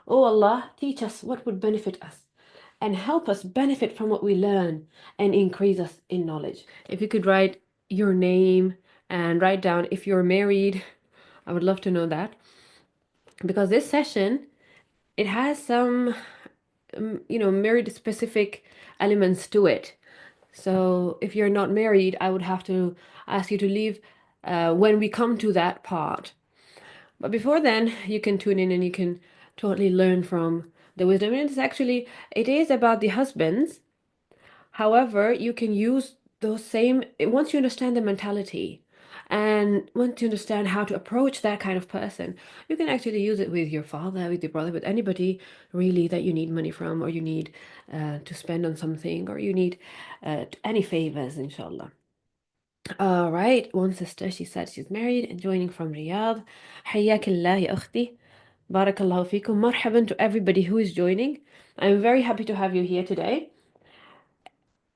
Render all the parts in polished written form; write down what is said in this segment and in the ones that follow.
Oh Allah, teach us what would benefit us and help us benefit from what we learn and increase us in knowledge. If you could write your name and write down if you're married, I would love to know that because this session it has some married specific elements to it. So if you're not married, I would have to ask you to leave when we come to that part. But before then, you can tune in and you can totally learn from the wisdom. And it is about the husbands. However, you can use those same, once you understand the mentality and once you understand how to approach that kind of person, you can actually use it with your father, with your brother, with anybody really that you need money from, or you need to spend on something, or you need any favors, inshallah. All right, one sister, she said she's married and joining from Riyadh. حياك الله يا أختي. بارك الله فيكم. مرحبا to everybody who is joining. I'm very happy to have you here today.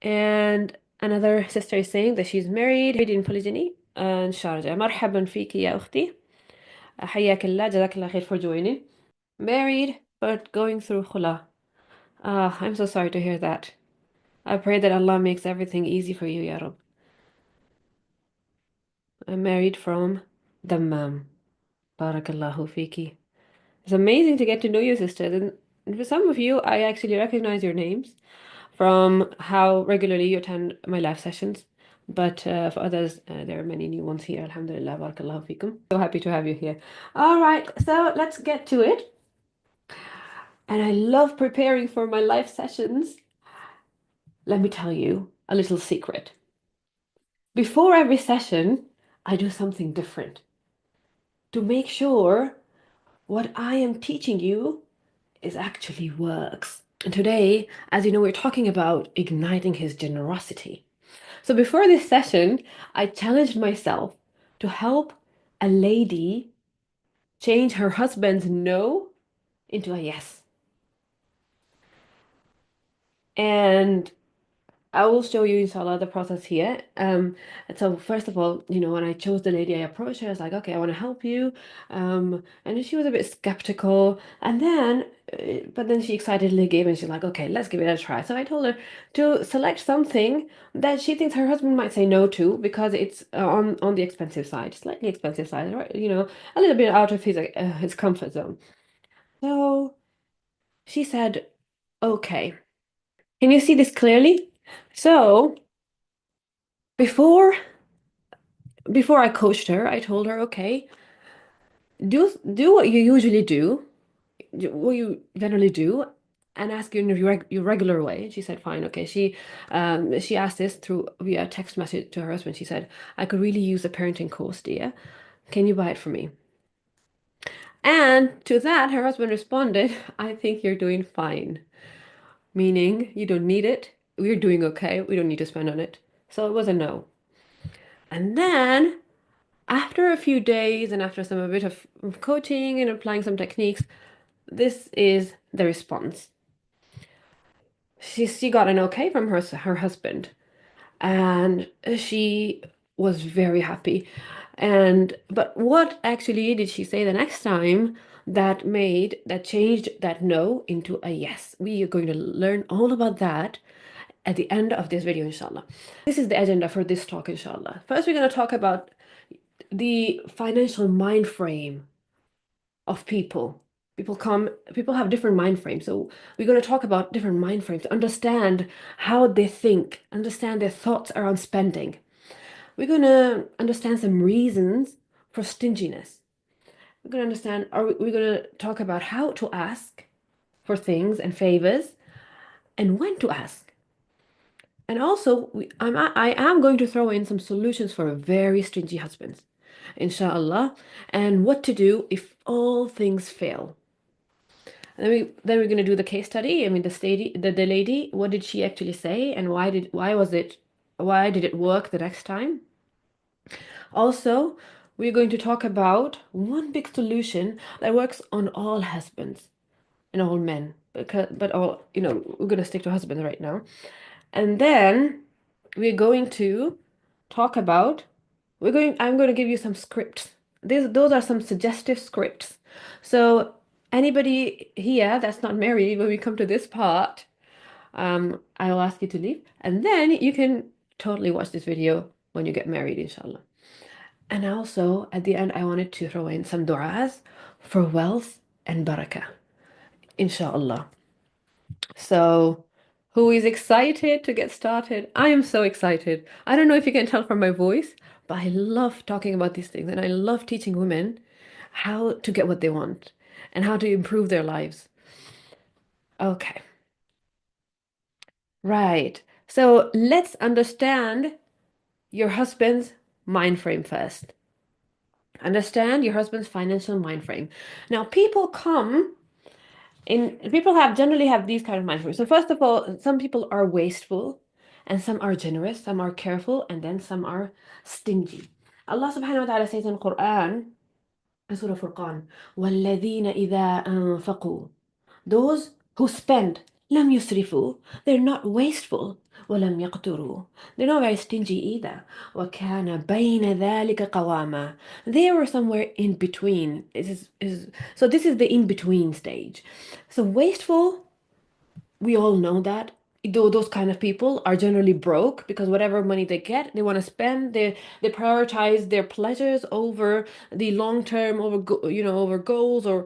And another sister is saying that she's married in polygyny and Sharjah. مرحبا فيك يا أختي. حياك الله. جزاك الله خير for joining. Married but going through khula. Ah, I'm so sorry to hear that. I pray that Allah makes everything easy for you, Ya Rab. I'm married from Dammam. Barakallahu fiki. It's amazing to get to know you, sisters. And for some of you, I actually recognize your names from how regularly you attend my live sessions. But for others, there are many new ones here. Alhamdulillah, barakallahu fikum. So happy to have you here. All right, so let's get to it. And I love preparing for my live sessions. Let me tell you a little secret. Before every session, I do something different to make sure what I am teaching you is actually works. And today, as you know, we're talking about igniting his generosity. So before this session, I challenged myself to help a lady change her husband's no into a yes. And I will show you, inshallah, the process here. So first of all, when I chose the lady, I approached her. I was like, okay, I want to help you. And she was a bit skeptical. And then, but then she excitedly gave, and she's like, okay, let's give it a try. So I told her to select something that she thinks her husband might say no to because it's on the expensive side, slightly expensive side, right? A little bit out of his comfort zone. So she said, okay. Can you see this clearly? So before before I coached her, I told her, okay, do what you usually do, what you generally do, and ask you in your regular way. She said, fine, okay. She asked this through via text message to her husband. She said, I could really use a parenting course, dear. Can you buy it for me? And to that, her husband responded, I think you're doing fine. Meaning, you don't need it. We're doing okay. We don't need to spend on it. So it was a no. And then after a few days and after a bit of coaching and applying some techniques, this is the response. She got an okay from her husband, and she was very happy. But what actually did she say the next time that changed that no into a yes? We are going to learn all about that at the end of this video, inshallah. This is the agenda for this talk, inshallah. First, we're going to talk about the financial mind frame of people. People have different mind frames. So we're going to talk about different mind frames, understand how they think, understand their thoughts around spending. We're going to understand some reasons for stinginess. We're going to understand, we're going to talk about how to ask for things and favors and when to ask. And also, I am going to throw in some solutions for very stingy husbands, inshallah, and what to do if all things fail. And then we're going to do the case study. I mean, the lady, what did she actually say, and why did it work the next time? Also, we're going to talk about one big solution that works on all husbands and all men, but all, we're going to stick to husbands right now. And then we're going to talk about, I'm going to give you some scripts. Those are some suggestive scripts. So Anybody here that's not married, when we come to this part, I will ask you to leave, and then you can totally watch this video when you get married, inshallah. And also, at the end, I wanted to throw in some du'as for wealth and barakah, inshallah. So, who is excited to get started? I am so excited. I don't know if you can tell from my voice, but I love talking about these things and I love teaching women how to get what they want and how to improve their lives. Okay, right. So, let's understand your husband's mind frame first. Understand your husband's financial mind frame. Now, people have generally have these kind of mind frames. So first of all, some people are wasteful, and some are generous, some are careful, and then some are stingy. Allah subhanahu wa ta'ala says in Quran, in Surah Furqan, وَالَّذِينَ إِذَا أَنفَقُوا, those who spend, لم يسرفوا, they're not wasteful, ولم يقتروا, they're not very stingy either. وكان بين ذلك قواما, they were somewhere in between. So this is the in between stage. So wasteful, we all know that. Though those kind of people are generally broke because whatever money they get, they want to spend. They prioritize their pleasures over the long term, over goals or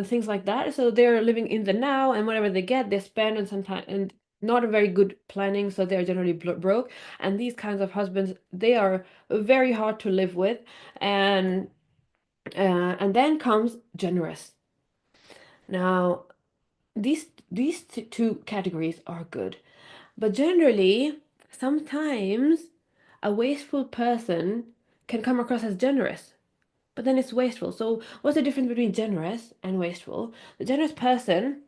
things like that. So they're living in the now, and whatever they get, they spend, and sometimes and not a very good planning. So they're generally broke. And these kinds of husbands, they are very hard to live with, and then comes generous. Now these two categories are good. But generally, sometimes a wasteful person can come across as generous, but then it's wasteful. So, what's the difference between generous and wasteful? The generous person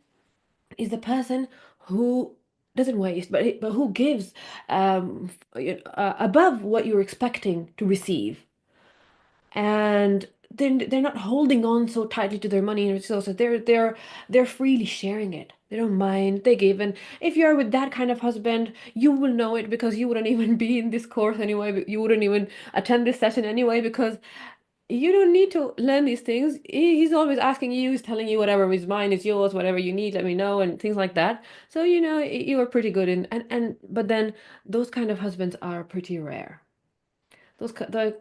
is the person who doesn't waste, but who gives above what you're expecting to receive, and they're not holding on so tightly to their money and resources. They're freely sharing it. They don't mind. They give. And if you're with that kind of husband, you will know it because you wouldn't even be in this course anyway. You wouldn't even attend this session anyway because you don't need to learn these things. He's always asking you. He's telling you whatever is mine is yours. Whatever you need, let me know, and things like that. So you are pretty good in and but then those kind of husbands are pretty rare.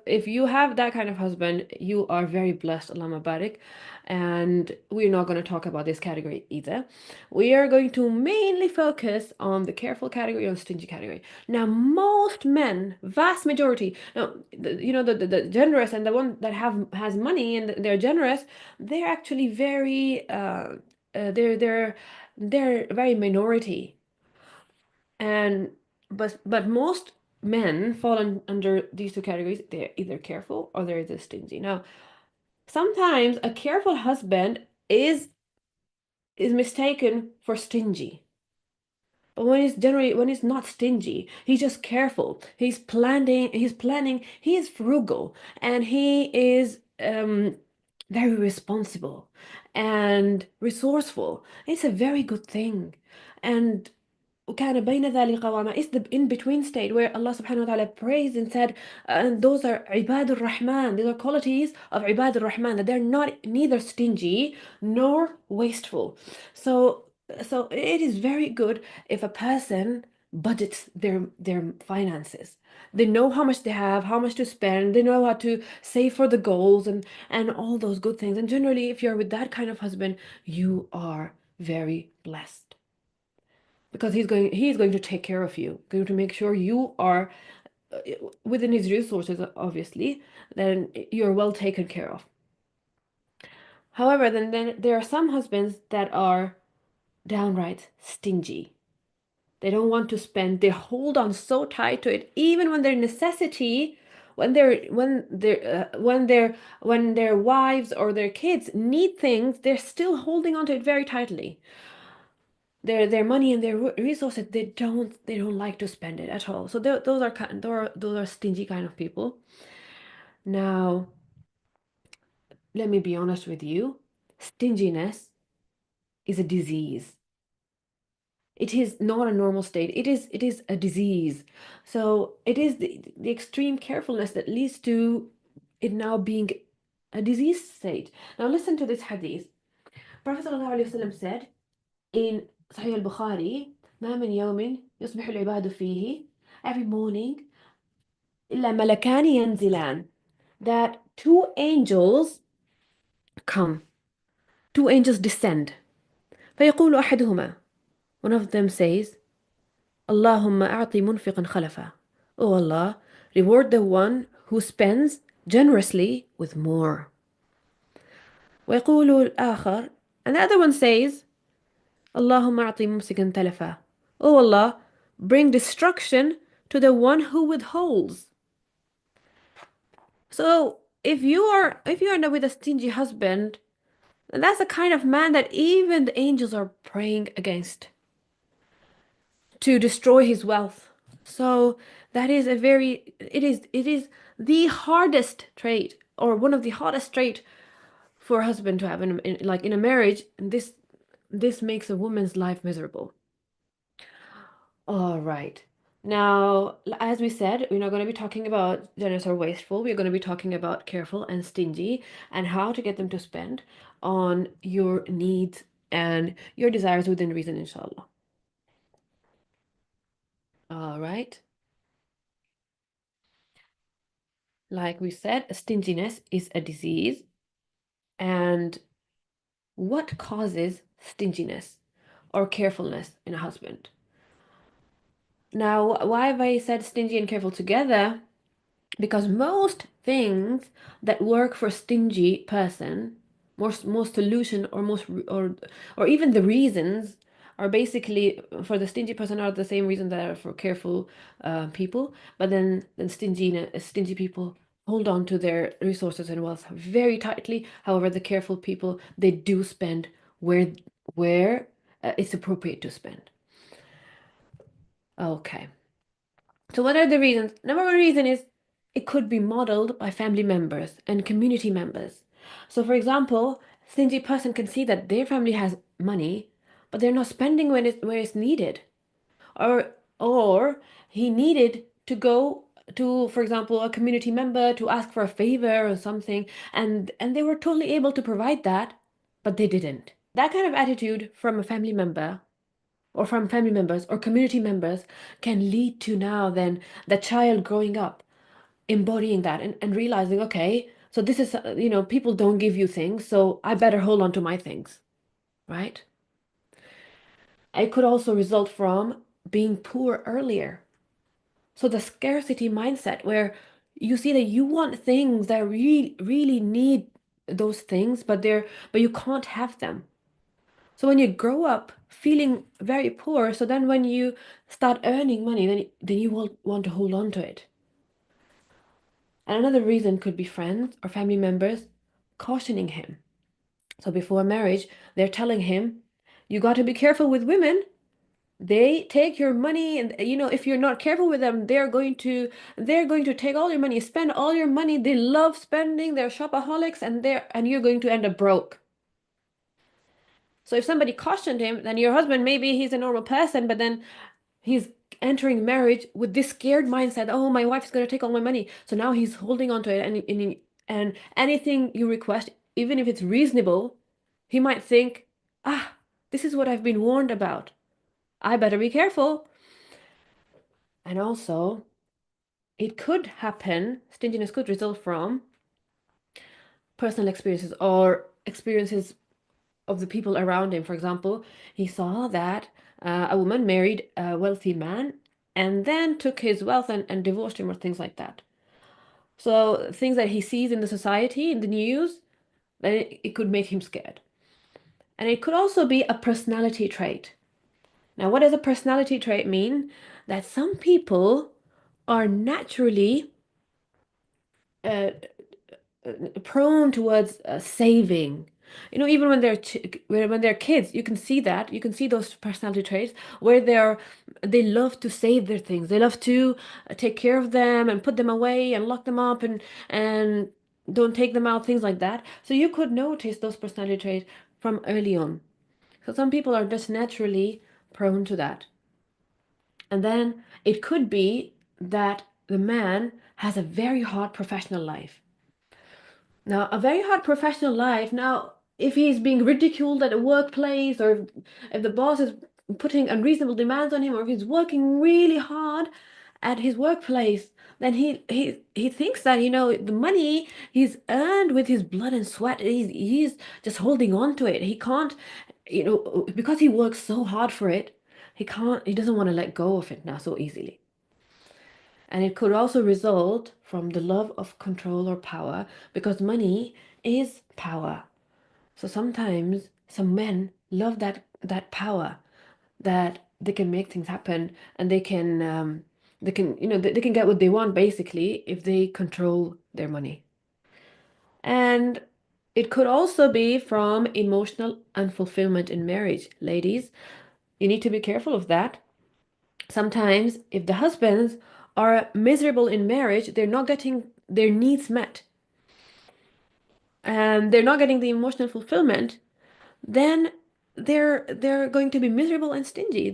If you have that kind of husband, you are very blessed, Allah Mabarak. And we're not going to talk about this category either. We are going to mainly focus on the careful category, on stingy category. Now, most men, vast majority, now, the generous and the one that has money and they're generous, they're actually very, they're very minority. And but most men fall under these two categories. They're either careful or they're either stingy. Now, sometimes a careful husband is mistaken for stingy. But when he's not stingy, he's just careful. He's planning, he is frugal, and he is very responsible and resourceful. It's a very good thing. And وكان بين ذلك قواما is the in-between state where Allah subhanahu wa ta'ala praised and said, and those are عباد الرحمن. These are qualities of عباد الرحمن, that they're not neither stingy nor wasteful. So, so it is very good if a person budgets their finances. They know how much they have, how much to spend. They know how to save for the goals and all those good things. And generally, if you're with that kind of husband, you are very blessed because he's going to take care of you, going to make sure you are within his resources, obviously, then you're well taken care of. However, then there are some husbands that are downright stingy. They don't want to spend. They hold on so tight to it, even when their necessity, when their wives or their kids need things, they're still holding on to it very tightly. Their money and their resources, they don't like to spend it at all. So those are stingy kind of people. Now, let me be honest with you. Stinginess is a disease. It is not a normal state. It is a disease. So it is the extreme carefulness that leads to it now being a disease state. Now listen to this hadith. Prophet ﷺ said in Sahih al-Bukhari, ما من يوم يصبح العباد فيه, every morning إلا ملكان ينزلان, that two angels come, two angels descend. فيقول أحدهما, one of them says, اللهم أعطي منفقا خلفا. Oh Allah, reward the one who spends generously with more. ويقول الآخر, and the other one says, اللهم أعطي ممسكا تلفا. Oh Allah, bring destruction to the one who withholds. So if you are with a stingy husband, that's the kind of man that even the angels are praying against to destroy his wealth. So that is it is the hardest trait, or one of the hardest trait for a husband to have like in a marriage. And this makes a woman's life miserable. All right. Now, as we said, we're not going to be talking about generous or wasteful. We're going to be talking about careful and stingy and how to get them to spend on your needs and your desires within reason, inshallah. All right. Like we said, stinginess is a disease. And what causes stinginess or carefulness in a husband? Now, why have I said stingy and careful together? Because most things that work for a stingy person, most solution or or even the reasons are basically for the stingy person are the same reason that are for careful people. But then stingy people hold on to their resources and wealth very tightly. However, the careful people, they do spend where it's appropriate to spend. Okay. So what are the reasons? Number one reason is it could be modeled by family members and community members. So for example, stingy person can see that their family has money, but they're not spending when where it's needed. Or he needed to go to, for example, a community member to ask for a favor or something, and they were totally able to provide that, but they didn't. That kind of attitude from a family member or from family members or community members can lead to now then the child growing up embodying that and realizing, okay, so this is people don't give you things, so I better hold on to my things, right? It could also result from being poor earlier. So the scarcity mindset where you see that you want things that really need those things, but you can't have them. So when you grow up feeling very poor, so then when you start earning money, then you will want to hold on to it. And another reason could be friends or family members cautioning him. So before marriage, they're telling him, you got to be careful with women. They take your money, and if you're not careful with them, they're going to take all your money, spend all your money. They love spending, they're shopaholics, and you're going to end up broke. So if somebody cautioned him, then your husband, maybe he's a normal person, but then he's entering marriage with this scared mindset. Oh, my wife's going to take all my money. So now he's holding on to it, and anything you request, even if it's reasonable, he might think, ah, this is what I've been warned about. I better be careful. And also, it could happen, stinginess could result from personal experiences or experiences of the people around him. For example, he saw that a woman married a wealthy man and then took his wealth and divorced him or things like that. So things that he sees in the society, in the news, then it could make him scared. And it could also be a personality trait. Now, what does a personality trait mean? That some people are naturally uh, prone towards saving. Even when they're kids, you can see that. You can see those personality traits where they love to save their things. They love to take care of them and put them away and lock them up and don't take them out, things like that. So you could notice those personality traits from early on. So some people are just naturally prone to that. And then it could be that the man has a very hard professional life. Now, a very hard professional life. Now, if he's being ridiculed at a workplace, or if the boss is putting unreasonable demands on him, or if he's working really hard at his workplace, then he thinks that, the money he's earned with his blood and sweat, he's just holding on to it. He can't, because he works so hard for it, he doesn't want to let go of it now so easily. And it could also result from the love of control or power, because money is power. So sometimes some men love that power, that they can make things happen, and they can get what they want basically if they control their money. And it could also be from emotional unfulfillment in marriage. Ladies, you need to be careful of that. Sometimes if the husbands are miserable in marriage, they're not getting their needs met, and they're not getting the emotional fulfillment, then they're going to be miserable and stingy.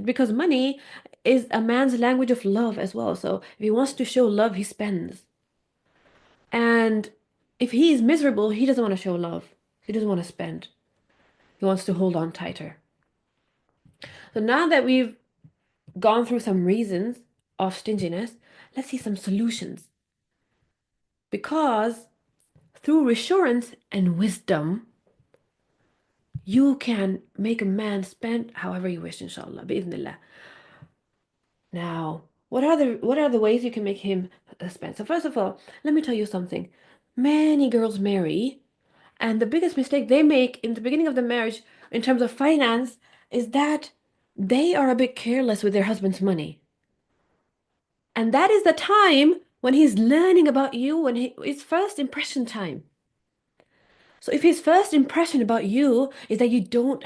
Because money is a man's language of love as well. So if he wants to show love, he spends. And if he is miserable, he doesn't want to show love. He doesn't want to spend. He wants to hold on tighter. So now that we've gone through some reasons of stinginess, let's see some solutions. Because through reassurance and wisdom, you can make a man spend however you wish, inshallah, bi'idhnillah. Now, what are the ways you can make him spend? So first of all, let me tell you something. Many girls marry, and the biggest mistake they make in the beginning of the marriage in terms of finance is that they are a bit careless with their husband's money. And that is the time when he's learning about you, when it's first impression time. So if his first impression about you is that you don't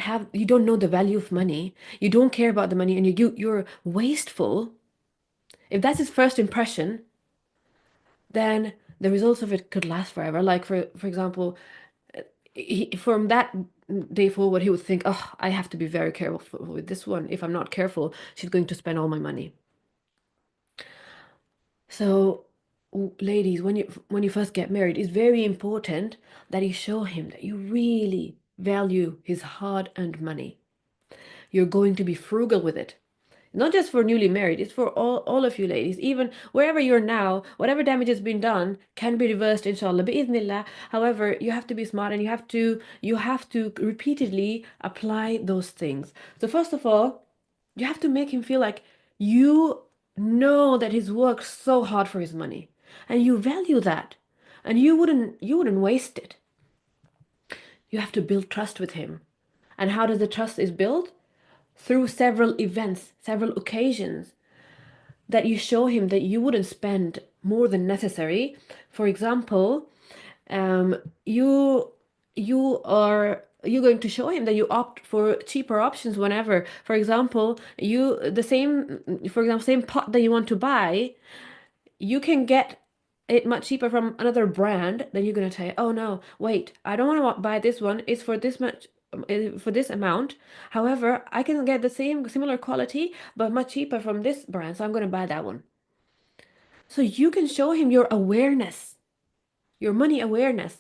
know the value of money, you don't care about the money, and you're wasteful, if that's his first impression, then the results of it could last forever. Like for example, from that day forward, he would think, "Oh, I have to be very careful with this one. If I'm not careful, she's going to spend all my money." So, ladies, when you first get married, it's very important that you show him that you really value his hard-earned money. You're going to be frugal with it. Not just for newly married, it's for all of you ladies. Even wherever you're now, whatever damage has been done can be reversed, inshallah, bi'idhnillah. However, you have to be smart, and you have to repeatedly apply those things. So first of all, you have to make him feel like you know that he's worked so hard for his money, and you value that, and you wouldn't waste it. You have to build trust with him. And how does the trust is built? Through several events, several occasions, that you show him that you wouldn't spend more than necessary. For example, um, you you're going to show him that you opt for cheaper options whenever. For example, same pot that you want to buy, you can get it much cheaper from another brand. Then you're going to say, oh no, wait, I don't want to buy this one, it's for this much, for this amount. However, I can get the similar quality but much cheaper from this brand, so I'm going to buy that one. So you can show him your awareness, your money awareness,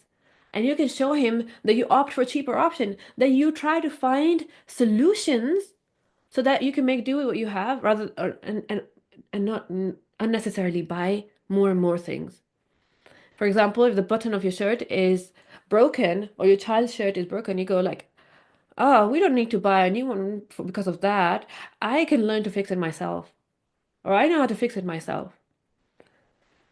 and you can show him that you opt for a cheaper option, that you try to find solutions so that you can make do with what you have, rather and not unnecessarily buy more and more things. For example, if the button of your shirt is broken, or your child's shirt is broken, you go like, "Oh, we don't need to buy a new one because of that. I can learn to fix it myself, or I know how to fix it myself."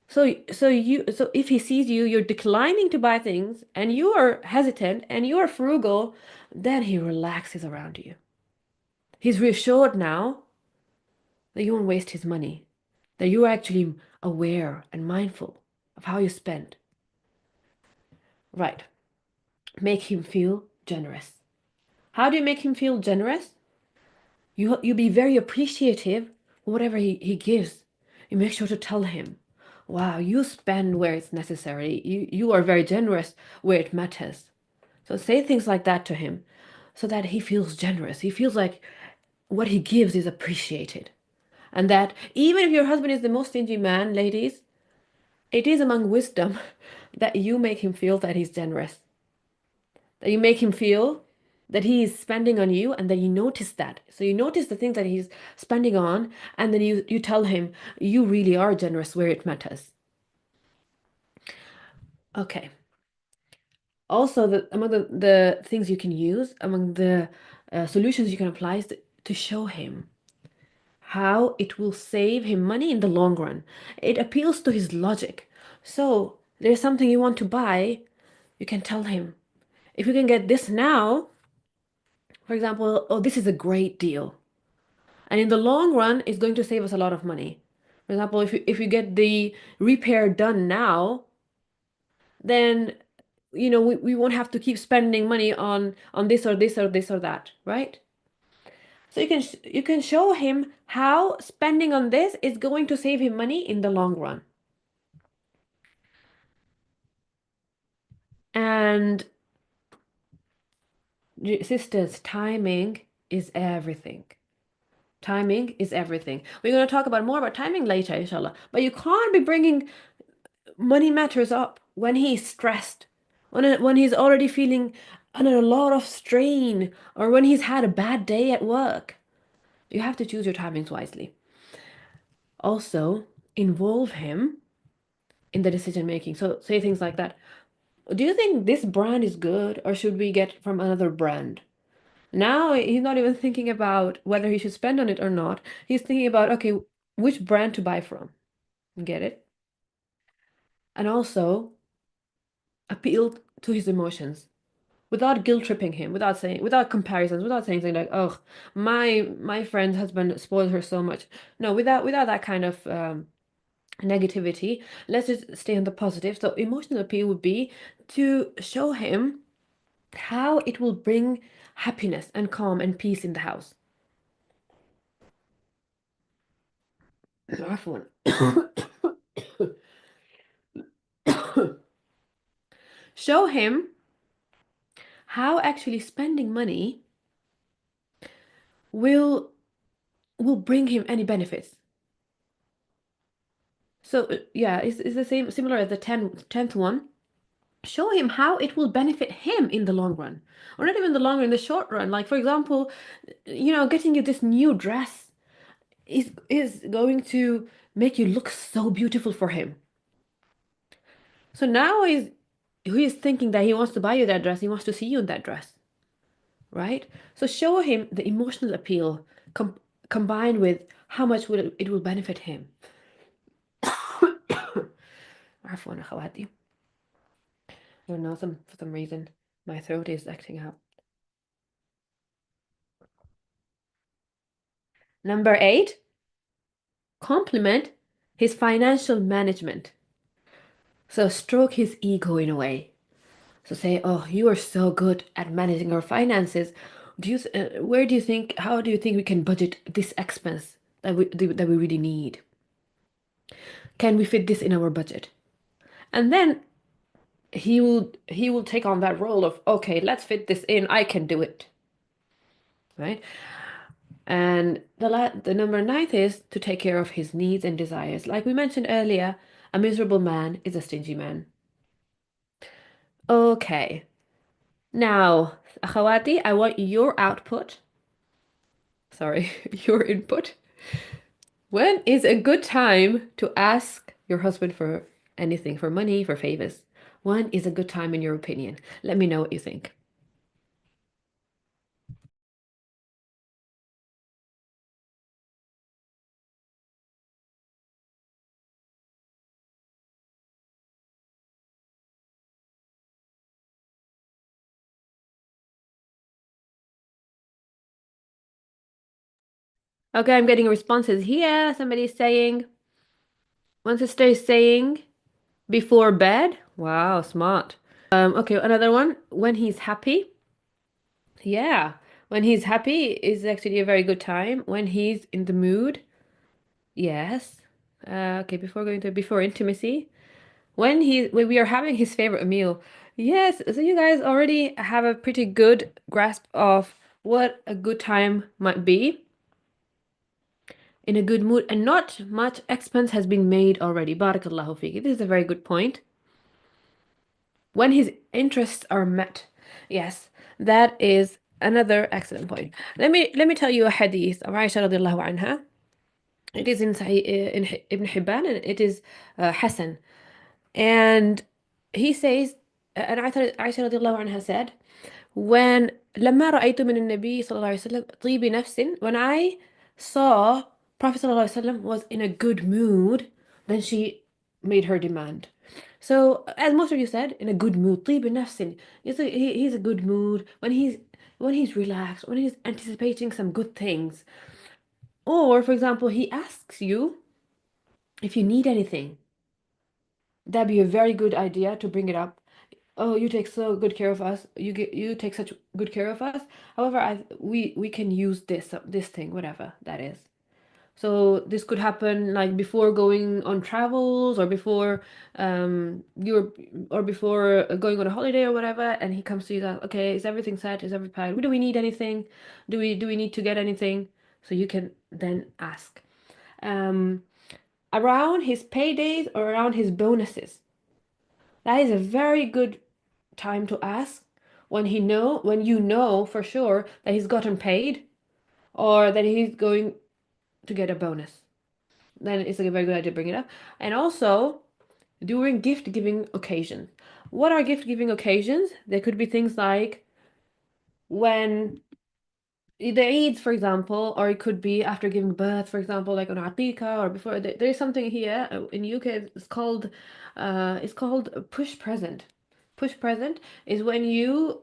So if he sees you're declining to buy things, and you are hesitant and you are frugal, then he relaxes around you. He's reassured now that you won't waste his money, that you're actually aware and mindful of how you spend. Right. Make him feel generous. How do you make him feel generous? You be very appreciative for whatever he gives. You make sure to tell him, wow, you spend where it's necessary. You are very generous where it matters. So say things like that to him so that he feels generous. He feels like what he gives is appreciated. And that even if your husband is the most stingy man, ladies, it is among wisdom that you make him feel that he's generous. that you make him feel that he is spending on you and that you notice that. So you notice the things that he's spending on, and then you tell him you really are generous where it matters. Okay. Also, among the things you can use, among the solutions you can apply is to show him how it will save him money in the long run. It appeals to his logic. So there's something you want to buy, you can tell him, if you can get this now, for example, oh, this is a great deal. And in the long run, it's going to save us a lot of money. For example, if you get the repair done now, then we won't have to keep spending money on this or this or this or that, right? So you can show him how spending on this is going to save him money in the long run. And sisters, timing is everything. Timing is everything. We're going to talk about more about timing later, inshallah. But you can't be bringing money matters up when he's stressed, when he's already feeling under a lot of strain, or when he's had a bad day at work. You have to choose your timings wisely. Also, involve him in the decision making. So say things like that. Do you think this brand is good, or should we get from another brand? Now he's not even thinking about whether he should spend on it or not. He's thinking about, okay, which brand to buy from. Get it? And also appeal to his emotions without guilt tripping him, without comparisons, without saying something like, "Oh, my friend's husband spoiled her so much." No, without that kind of negativity. Let's just stay on the positive. So emotional appeal would be to show him how it will bring happiness and calm and peace in the house. عفواً. Show him how actually spending money will will bring him any benefits. So yeah, it's the same similar as the 10th one. Show him how it will benefit him in the long run, or not even the long run, in the short run. Like for example, getting you this new dress is going to make you look so beautiful for him. So now he's thinking that he wants to buy you that dress. He wants to see you in that dress, right? So show him the emotional appeal combined with how much it will benefit him. عفوا أخواتي. I don't know, for some reason my throat is acting up. Number 8, compliment his financial management. So stroke his ego in a way. So say, "Oh, you are so good at managing our finances. How do you think we can budget this expense that we really need? Can we fit this in our budget?" And then he will take on that role of, "Okay, let's fit this in. I can do it." Right? And the number 9th is to take care of his needs and desires. Like we mentioned earlier, a miserable man is a stingy man. Okay. Now, Akhawati, I want your output. Sorry, your input. When is a good time to ask your husband for anything, for money, for favors? When is a good time in your opinion? Let me know what you think. Okay, I'm getting responses here. Somebody's saying, one sister is saying, before bed. Wow, smart. Okay, another one. When he's happy. Yeah, when he's happy is actually a very good time. When he's in the mood. Yes. Okay, before intimacy. When we are having his favorite meal. Yes, so you guys already have a pretty good grasp of what a good time might be in a good mood, and not much expense has been made already. Barakallahu fiki. This is a very good point. When his interests are met. Yes, that is another excellent point. Let me tell you a hadith of Aisha radiallahu anha. It is in Sahih in Ibn Hibban, and it is Hassan. And he says, and Aisha radiallahu anha said, when لما رأيت من النبي صلى الله عليه وسلم طيب نفس, when I saw Prophet صلى الله عليه وسلم was in a good mood, then she made her demand. So, as most of you said, in a good mood, طيب نفس, he's a good mood when he's relaxed, when he's anticipating some good things. Or, for example, he asks you if you need anything. That'd be a very good idea to bring it up. Oh, you take so good care of us. You take such good care of us. However, we can use this thing, whatever that is. So this could happen like before going on travels, or before you're or before going on a holiday or whatever, and he comes to you like, okay, is everything set? Is everything fine? Do we need anything? Do we need to get anything? So you can then ask. Um, Around his paydays or around his bonuses. That is a very good time to ask, when you know for sure that he's gotten paid or that he's going to get a bonus. Then it's a very good idea to bring it up. And also during gift giving occasions. What are gift giving occasions? There could be things like when the Eid, for example, or it could be after giving birth, for example, like on Aqiqah or before. There is something here in UK. It's called a push present. Push present is when you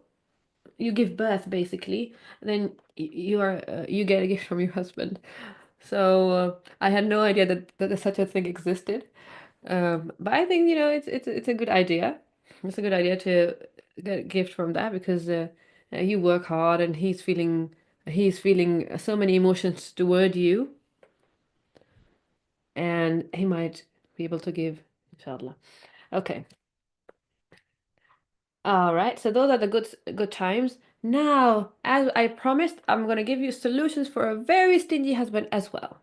give birth basically, then you get a gift from your husband. So I had no idea that such a thing existed. But I think it's a good idea. It's a good idea to get a gift from that because you work hard and he's feeling so many emotions toward you, and he might be able to give, inshallah. Okay. All right. So those are the good times. Now, as I promised, I'm going to give you solutions for a very stingy husband as well.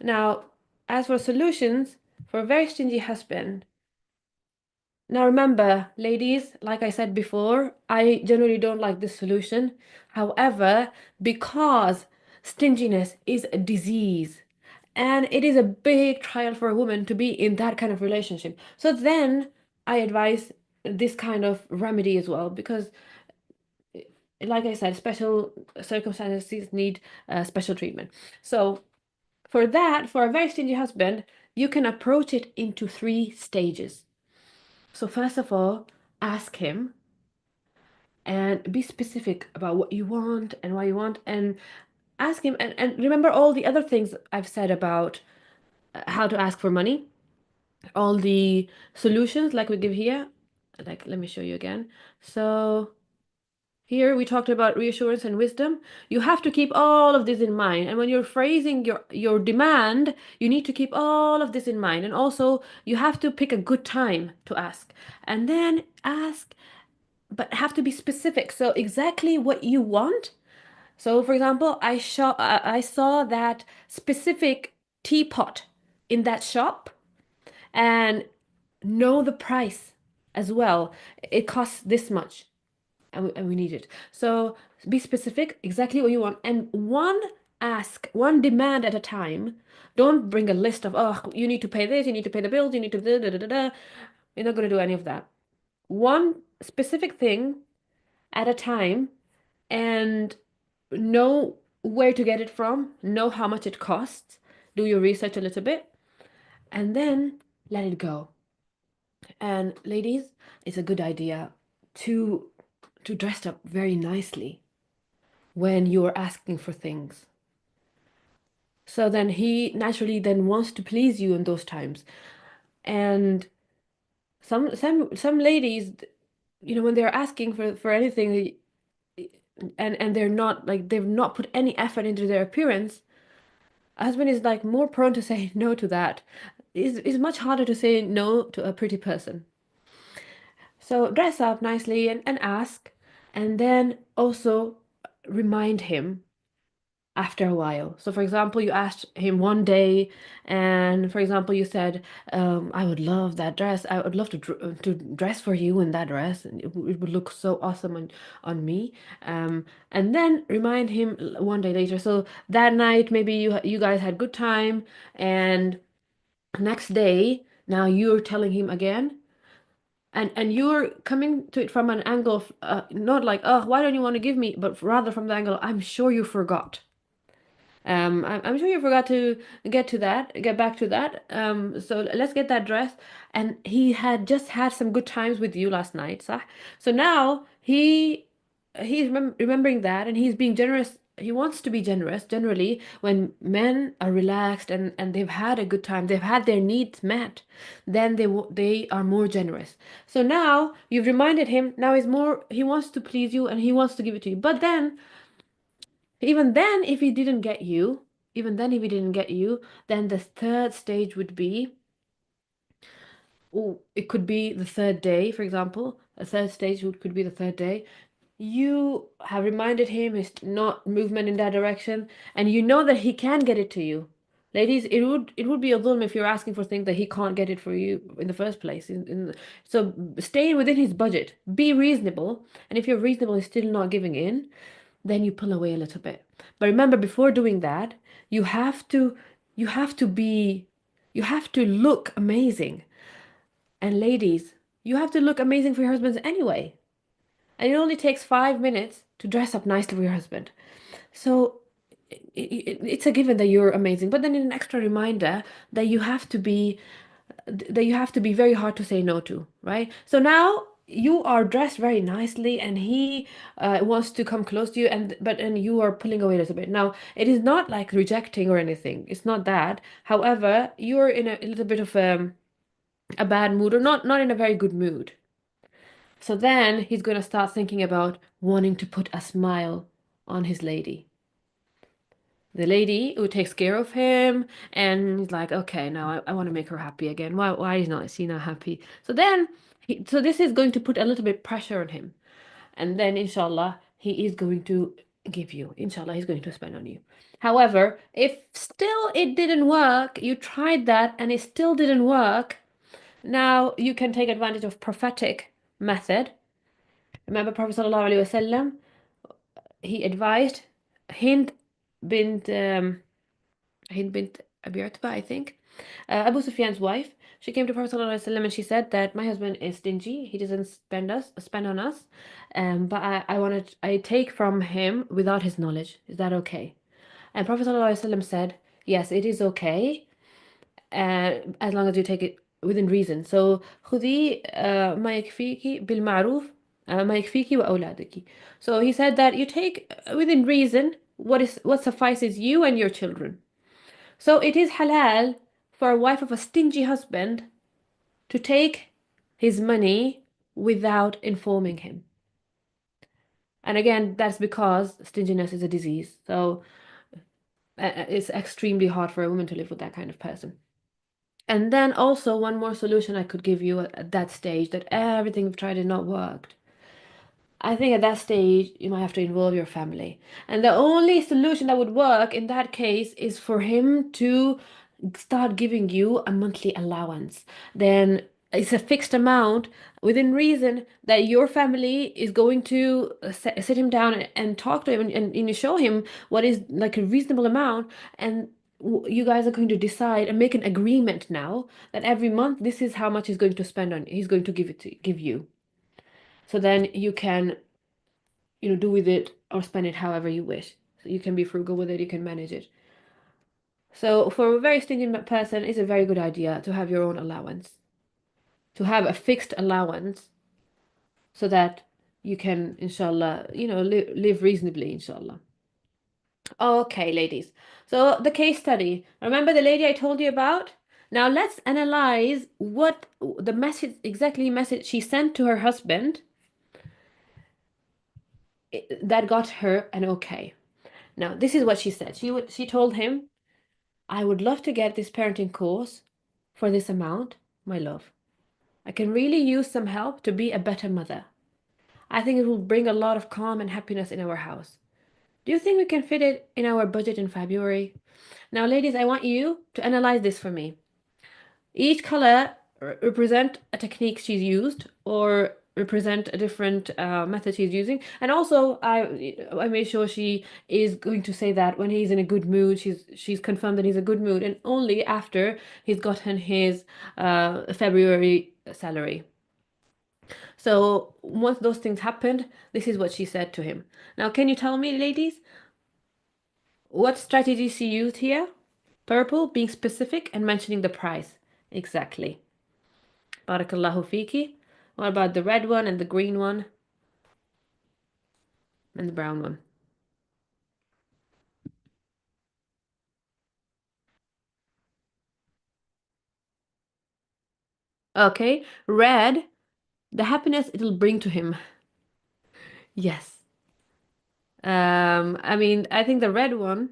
Now, as for solutions for a very stingy husband, now remember, ladies, like I said before, I generally don't like this solution. However, because stinginess is a disease and it is a big trial for a woman to be in that kind of relationship. So then I advise this kind of remedy as well because, like I said, special circumstances need special treatment. So for that, for a very stingy husband, you can approach it into 3 stages. So first of all, ask him and be specific about what you want and why you want, and ask him, and remember all the other things I've said about how to ask for money, all the solutions like we give here. Like, let me show you again. So here we talked about reassurance and wisdom. You have to keep all of this in mind. And when you're phrasing your demand, you need to keep all of this in mind. And also, you have to pick a good time to ask. And then ask, but have to be specific. So exactly what you want. So for example, I saw that specific teapot in that shop, and know the price as well. It costs this much, and we need it. So be specific, exactly what you want, and one demand at a time. Don't bring a list of, oh, you need to pay this, you need to pay the bills, you need to da da da da da. You're not going to do any of that. One specific thing at a time, and know where to get it from, know how much it costs, do your research a little bit, and then let it go. And ladies, it's a good idea to dress up very nicely when you're asking for things. So then he naturally then wants to please you in those times. And some ladies, when they're asking for anything, and they're not like they've not put any effort into their appearance, a husband is like more prone to say no to that. It's much harder to say no to a pretty person. So dress up nicely and ask, and then also remind him after a while. So, for example, you asked him one day, and for example, you said, "I would love that dress. I would love to dress for you in that dress, and it would look so awesome on me." And then remind him one day later. So that night, maybe you guys had good time, and next day, now you're telling him again. And you're coming to it from an angle of not like, oh, why don't you want to give me, but rather from the angle, I'm sure you forgot. I'm sure you forgot to get back to that. So let's get that dress. And he had just had some good times with you last night, صح? So now he's remembering that, and he's being generous. He wants to be generous generally when men are relaxed and they've had a good time, they've had their needs met, then they are more generous. So now you've reminded him, now he wants to please you and he wants to give it to you. But then even then, if he didn't get you, even then, if he didn't get you, then the third stage would be, oh, it could be the third day, for example. A third stage could be the third day. You have reminded him it's not movement in that direction, and you know that he can get it to you. Ladies, it would be a dhulm if you're asking for things that he can't get it for you in the first place. So stay within his budget. Be reasonable, and if you're reasonable, he's still not giving in, then you pull away a little bit. But remember, before doing that, you have to you have to be you have to look amazing. And ladies, you have to look amazing for your husbands anyway. And it only takes 5 minutes to dress up nicely for your husband. So it's a given that you're amazing, but then an extra reminder that you have to be very hard to say no to, right? So now you are dressed very nicely, and he wants to come close to you, and you are pulling away a little bit. Now, it is not like rejecting or anything. It's not that. However, you're in a little bit of a bad mood, or not in a very good mood. So then he's going to start thinking about wanting to put a smile on his lady. The lady who takes care of him, and he's like, okay, now I want to make her happy again. Why is not she not happy? So then, so this is going to put a little bit pressure on him, and then inshallah he is going to give you. Inshallah, he's going to spend on you. However, if still it didn't work, you tried that and it still didn't work. Now you can take advantage of prophetic method. Remember, Prophet sallallahu alaihi wasallam, he advised Hind bint Hind bint Abi Utbah, I think, Abu Sufyan's wife. She came to Prophet ﷺ and she said that my husband is stingy. He doesn't spend on us, but I take from him without his knowledge. Is that okay? And Prophet ﷺ said, yes, it is okay, as long as you take it within reason. So خذي ما يكفيكي بالمعروف ما يكفيكي وأولادك. So he said that you take within reason what suffices you and your children. So it is halal for a wife of a stingy husband to take his money without informing him. And again, that's because stinginess is a disease. So it's extremely hard for a woman to live with that kind of person. And then also one more solution I could give you at that stage, that everything we've tried has not worked. I think at that stage, you might have to involve your family. And the only solution that would work in that case is for him to start giving you a monthly allowance. Then it's a fixed amount within reason that your family is going to sit him down and talk to him, and show him what is like a reasonable amount. And you guys are going to decide and make an agreement now that every month this is how much he's going to spend on, he's going to give you. So then you can, do with it or spend it however you wish. So you can be frugal with it, you can manage it. So for a very stingy person, it's a very good idea to have your own allowance, to have a fixed allowance, so that you can, inshallah, live reasonably, inshallah. Okay, ladies. So the case study. Remember the lady I told you about? Now let's analyze what the message she sent to her husband that got her an okay. Now, this is what she said. She told him, I would love to get this parenting course for this amount, my love. I can really use some help to be a better mother. I think it will bring a lot of calm and happiness in our house. Do you think we can fit it in our budget in February? Now, ladies, I want you to analyze this for me. Each color represent a technique she's used or represent a different method she's using. And also, I made sure she is going to say that when he's in a good mood, she's confirmed that he's a good mood, and only after he's gotten his February salary. So once those things happened, this is what she said to him. Now, can you tell me, ladies, what strategy she used here? Purple, being specific and mentioning the price. Exactly. Barakallahu fiki. What about the red one and the green one and the brown one? Okay, red, the happiness it'll bring to him. Yes. I mean, I think the red one,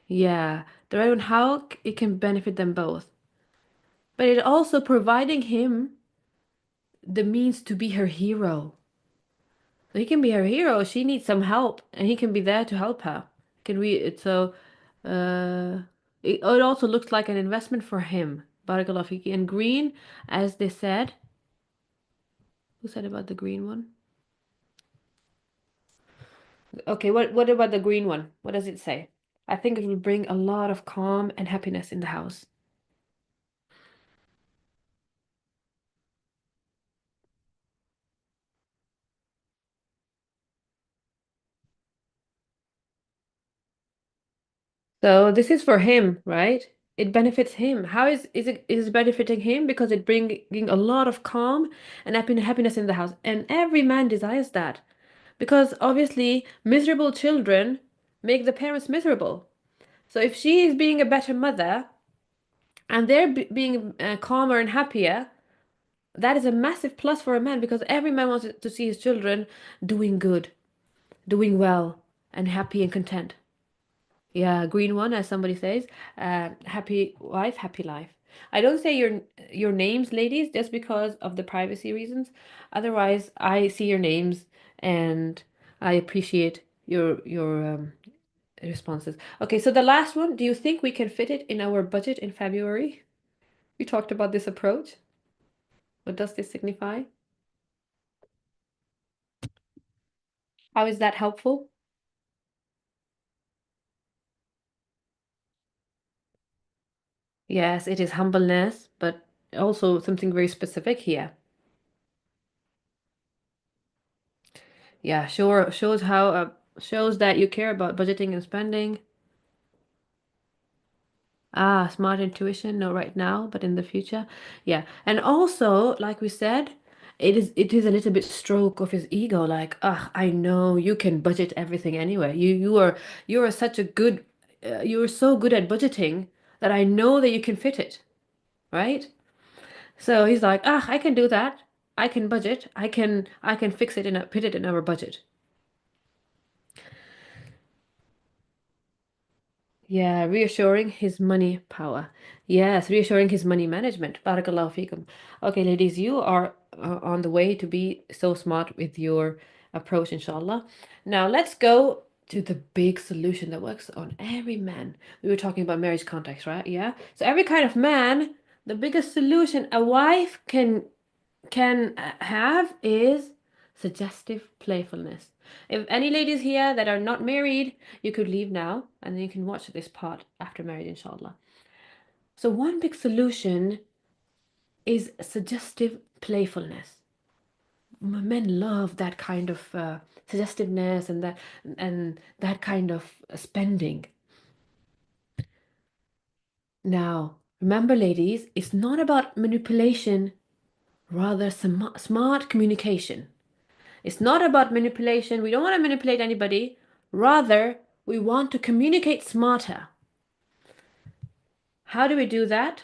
yeah, the red one, how it can benefit them both. But it also providing him the means to be her hero. So he can be her hero. She needs some help, and he can be there to help her. Can we? It's so. Uh, it also looks like an investment for him. Barakallahu fiki. And green, as they said. Who said about the green one? Okay, what about the green one? What does it say? I think it will bring a lot of calm and happiness in the house. So this is for him, right? It benefits him. How is it benefiting him? Because it bringing a lot of calm and happiness in the house. And every man desires that. Because obviously miserable children make the parents miserable. So if she is being a better mother and they're being calmer and happier, that is a massive plus for a man because every man wants to see his children doing good, doing well, and happy and content. Yeah, green one, as somebody says. Happy wife, happy life. I don't say your names, ladies, just because of the privacy reasons. Otherwise, I see your names and I appreciate your responses. Okay, so the last one, do you think we can fit it in our budget in February? We talked about this approach. What does this signify? How is that helpful? Yes, it is humbleness, but also something very specific here. Yeah, sure. Shows that you care about budgeting and spending. Ah, smart intuition, no right now, but in the future. Yeah. And also, like we said, it is a little bit stroke of his ego, like, ah, I know you can budget everything anyway. You are such a good you are so good at budgeting that I know that you can fit it, right? So he's like, ah, I can do that. I can budget. I can fix it and put it in our budget. Yeah, reassuring his money power. Yes, reassuring his money management. Barakallahu fikum. Okay, ladies, you are on the way to be so smart with your approach, inshallah. Now, let's go to the big solution that works on every man. We were talking about marriage context, right? Yeah. So every kind of man, the biggest solution a wife can have is suggestive playfulness. If any ladies here that are not married, you could leave now and then you can watch this part after marriage, inshallah. So, one big solution is suggestive playfulness. Men love that kind of suggestiveness and that kind of spending. Now, remember, ladies, it's not about manipulation, rather smart communication. It's not about manipulation. We don't want to manipulate anybody. Rather, we want to communicate smarter. How do we do that?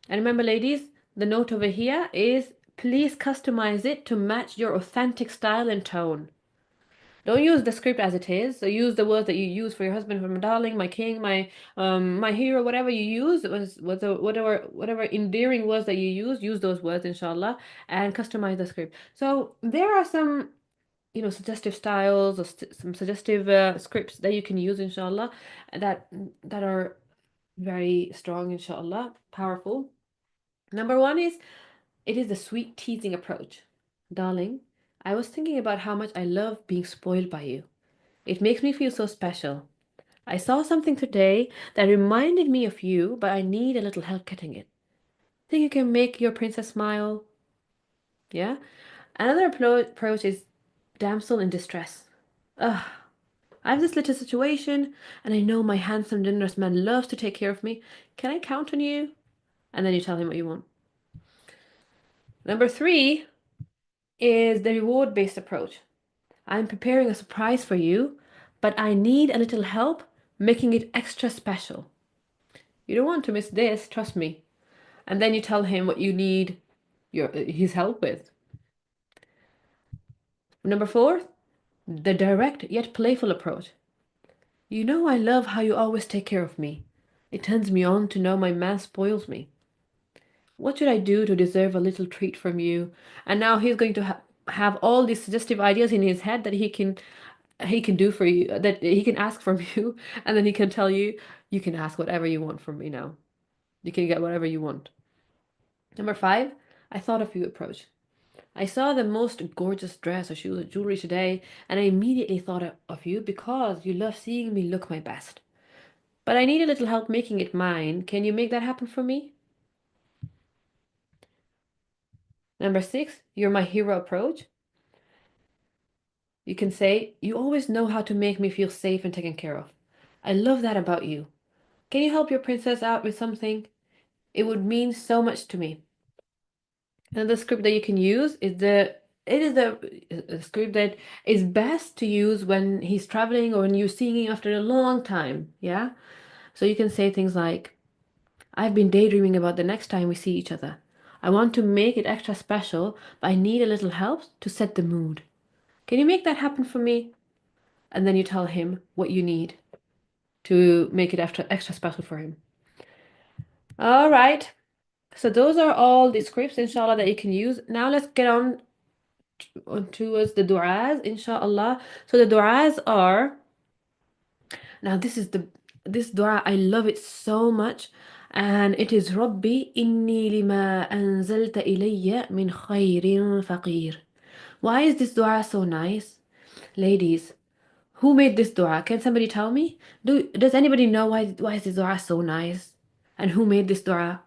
And remember, ladies, the note over here is please customize it to match your authentic style and tone. Don't use the script as it is. So use the words that you use for your husband, for my darling, my king, my hero, whatever you use, was whatever endearing words that you use those words, inshallah, and customize the script. So there are some suggestive styles or some suggestive scripts that you can use, inshallah, that that are very strong, inshallah, powerful. Number one is it is the sweet teasing approach. Darling, I was thinking about how much I love being spoiled by you. It makes me feel so special. I saw something today that reminded me of you, but I need a little help getting it. Think you can make your princess smile? Yeah? Another approach is damsel in distress. Ugh, I have this little situation, and I know my handsome, generous man loves to take care of me. Can I count on you? And then you tell him what you want. Number three is the reward-based approach. I'm preparing a surprise for you, but I need a little help making it extra special. You don't want to miss this, trust me. And then you tell him what you need his help with. Number four, the direct yet playful approach. You know I love how you always take care of me. It turns me on to know my man spoils me. What should I do to deserve a little treat from you? And now he's going to have all these suggestive ideas in his head that he can do for you, that he can ask from you, and then he can tell you, you can ask whatever you want from me now. You can get whatever you want. Number five, I thought of you approach. I saw the most gorgeous dress or jewelry today, and I immediately thought of you because you love seeing me look my best. But I need a little help making it mine. Can you make that happen for me? Number six, you're my hero approach. You can say, you always know how to make me feel safe and taken care of. I love that about you. Can you help your princess out with something? It would mean so much to me. Another script that you can use is the script that is best to use when he's traveling or when you're seeing him after a long time. Yeah. So you can say things like, I've been daydreaming about the next time we see each other. I want to make it extra special, but I need a little help to set the mood. Can you make that happen for me? And then you tell him what you need to make it extra special for him. All right. So those are all the scripts, inshallah, that you can use. Now let's get on towards the du'as, inshallah. So the du'as are, now this du'a, I love it so much. And it is Rabbi inni lima anzalta ilayya min khayrin faqir. Why is this du'a so nice? Ladies, who made this du'a? Can somebody tell me? Does anybody know why is this du'a so nice? And who made this du'a?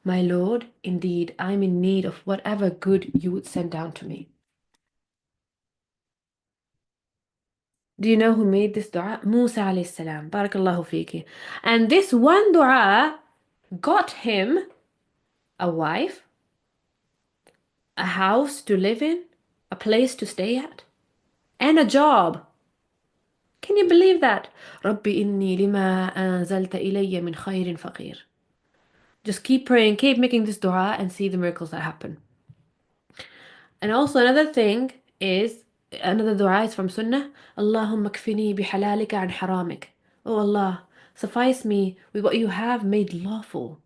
My Lord, indeed, I'm in need of whatever good you would send down to me. Do you know who made this dua? Musa alayhi salam. Barakallahu fiki. And this one dua got him a wife, a house to live in, a place to stay at, and a job. Can you believe that? ربي إني لما أنزلت إلي من خير فقير. Just keep praying, keep making this dua and see the miracles that happen. And also another thing is, another dua is from Sunnah. Allahumma kfini bihalalika an haramik. Oh Allah, suffice me with what you have made lawful.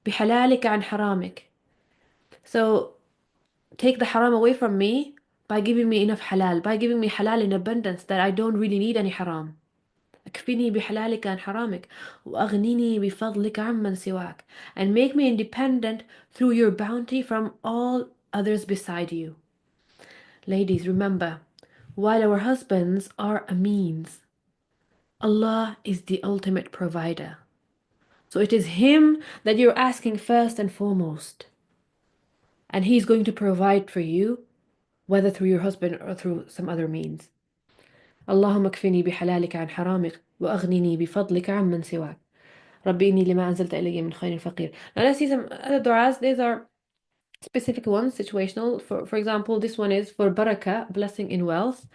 Bihalalika an haramik. So take the haram away from me by giving me enough halal, by giving me halal in abundance that I don't really need any haram. اكفني بحلالك عن حرامك وأغنني بفضلك عمن سواك, and make me independent through your bounty from all others beside you. Ladies, remember, while our husbands are a means, Allah is the ultimate provider. So it is Him that you're asking first and foremost. And He's going to provide for you, whether through your husband or through some other means. اللهم اكفني بحلالك عن حرامك وأغنني بفضلك عمن سواك. ربي إني لما أنزلت إلي من خير فقير. Now let's see some other du'as. These are specific ones, situational. For example, this one is for barakah, blessing in wealth.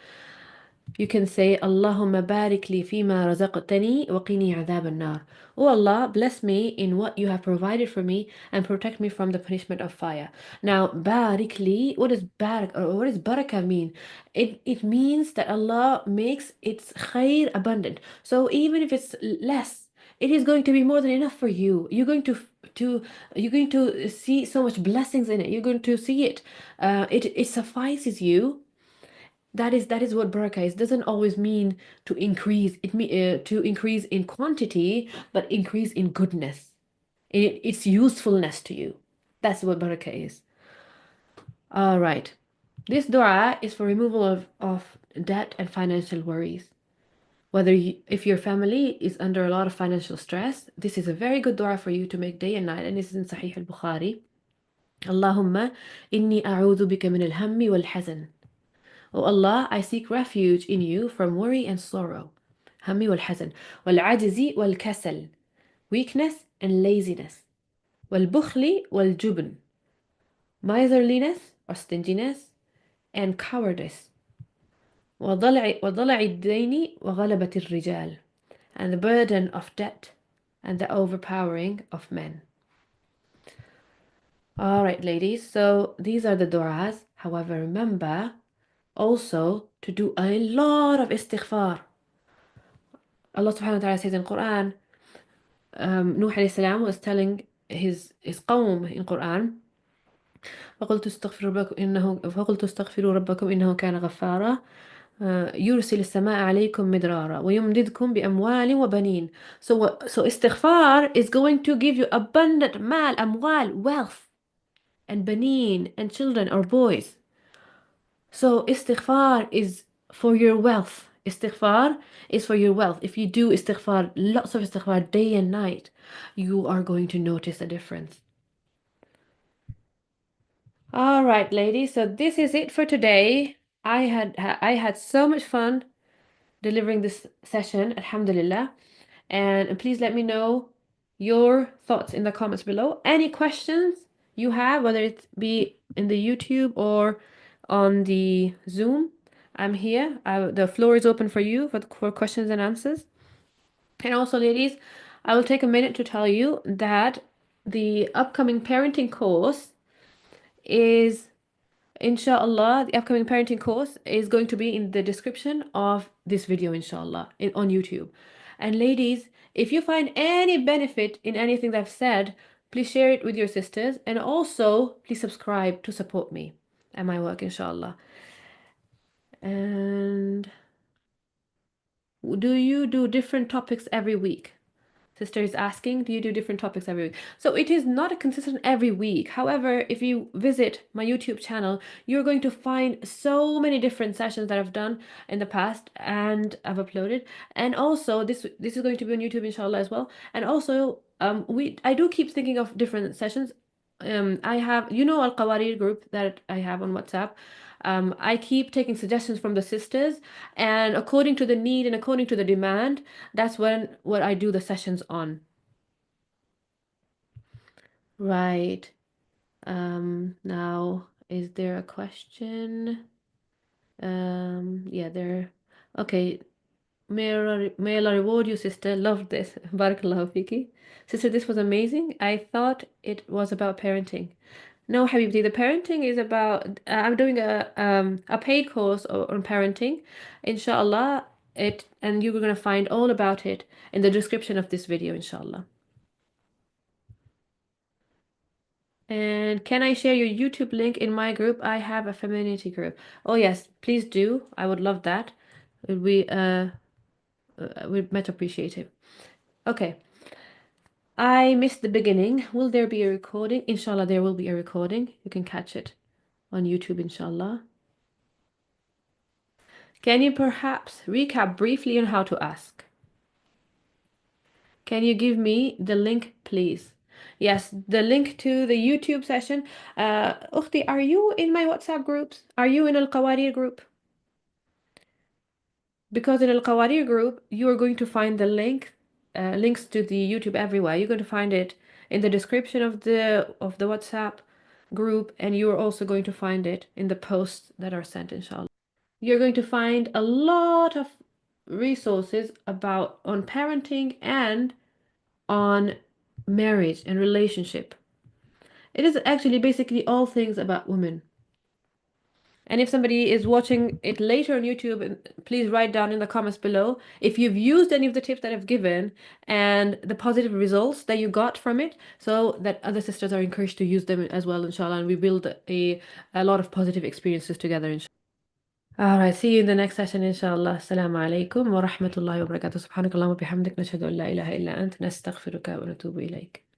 You can say, Allahumma barik li fima razaqtani wa qini adhab an-nar. Oh Allah, bless me in what you have provided for me and protect me from the punishment of fire. Now, barik li, what does barak or what does barakah mean? It means that Allah makes its khair abundant. So even if it's less, it is going to be more than enough for you. To you're going to see so much blessings in it. You're going to see it. It suffices you, That is what barakah is. Doesn't always mean to increase. To increase in quantity, but increase in goodness. Its usefulness to you. That's what barakah is. All right. This dua is for removal of debt and financial worries. If your family is under a lot of financial stress, this is a very good dua for you to make day and night, and this is in Sahih al-Bukhari. Allahumma inni a'udhu bika min al-hammi wal-hazan. O Allah, I seek refuge in you from worry and sorrow. Hammi wal-hazan. Wal-ajzi wal-kasal. Weakness and laziness. Wal-bukhli wal-jubn. Miserliness or stinginess and cowardice. وضلع الدين وغلبة الرجال. And the burden of debt and the overpowering of men. All right, ladies, so these are the du'as. However, remember also to do a lot of istighfar. Allah subhanahu wa ta'ala says in Quran, Nuh alayhi salam was telling his qawm in Quran, فقلت استغفروا ربكم إنه كان غفارا يرسل السماء عليكم مدرارا ويمددكم بأموال وبنين. So istighfar is going to give you abundant mal, أموال, wealth, and banin, and children or boys. So istighfar is for your wealth. Istighfar is for your wealth. If you do istighfar, lots of istighfar day and night, you are going to notice a difference. All right, ladies. So this is it for today. I had so much fun delivering this session, alhamdulillah. And please let me know your thoughts in the comments below. Any questions you have, whether it be in the YouTube or on the Zoom, I'm here. The floor is open for you for questions and answers. And also, ladies, I will take a minute to tell you that the upcoming parenting course is, inshallah, the upcoming parenting course is going to be in the description of this video, inshallah, on YouTube. And ladies, if you find any benefit in anything that I've said, please share it with your sisters. And also, please subscribe to support me and my work, inshallah. And do you do different topics every week? Sister is asking, do you do different topics every week? So it is not a consistent every week. However, if you visit my YouTube channel, you're going to find so many different sessions that I've done in the past and I've uploaded. And also this is going to be on YouTube, inshallah, as well. And also, I do keep thinking of different sessions. I have, Al-Qawarir group that I have on WhatsApp. I keep taking suggestions from the sisters, and according to the need and according to the demand, that's what I do the sessions on. Right. Now, is there a question? Yeah, there. Okay. May Allah reward you, sister. Loved this. Barakallahu fiki. Sister, this was amazing. I thought it was about parenting. No, Habibti, the parenting is about, I'm doing a paid course on parenting, inshallah, and you're going to find all about it in the description of this video, inshallah. And can I share your YouTube link in my group? I have a femininity group. Oh yes, please do. I would love that. We'd much appreciate it. Okay. I missed the beginning. Will there be a recording? Inshallah, there will be a recording. You can catch it on YouTube, inshallah. Can you perhaps recap briefly on how to ask? Can you give me the link, please? Yes, the link to the YouTube session. Ukhti, are you in my WhatsApp groups? Are you in Al-Qawarir group? Because in Al-Qawarir group, you are going to find the links to the YouTube everywhere. You're going to find it in the description of the WhatsApp group, and you are also going to find it in the posts that are sent, inshallah. You're going to find a lot of resources on parenting and on marriage and relationship. It is actually basically all things about women. And if somebody is watching it later on YouTube, please write down in the comments below if you've used any of the tips that I've given and the positive results that you got from it, so that other sisters are encouraged to use them as well, inshallah, and we build a lot of positive experiences together, inshallah. All right, see you in the next session inshallah. Assalamu alaikum wa rahmatullahi wa barakatuh. سبحانك اللهم وبحمدك نشهد أن لا إله إلا أنت نستغفرك ونتوب إليك.